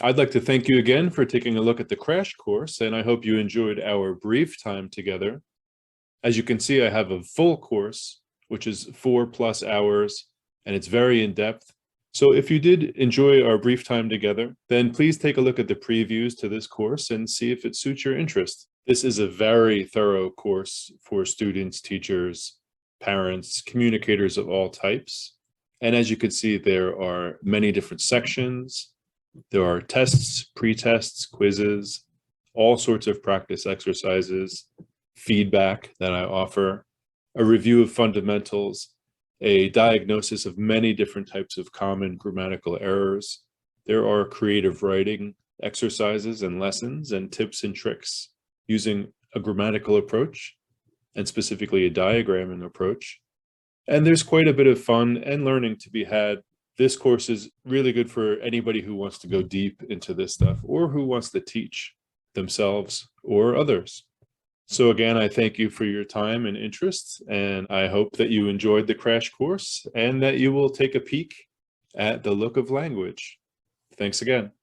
I'd like to thank you again for taking a look at the crash course, and I hope you enjoyed our brief time together. As you can see, I have a full course, which is 4+ hours, and it's very in-depth. So if you did enjoy our brief time together, then please take a look at the previews to this course and see if it suits your interest. This is a very thorough course for students, teachers, parents, communicators of all types. And as you can see, there are many different sections. There are tests, pre-tests, quizzes, all sorts of practice exercises, feedback that I offer, a review of fundamentals, a diagnosis of many different types of common grammatical errors. There are creative writing exercises and lessons and tips and tricks using a grammatical approach and specifically a diagramming approach. And there's quite a bit of fun and learning to be had. This course is really good for anybody who wants to go deep into this stuff or who wants to teach themselves or others. So again, I thank you for your time and interest, and I hope that you enjoyed the crash course and that you will take a peek at the Look of Language. Thanks again.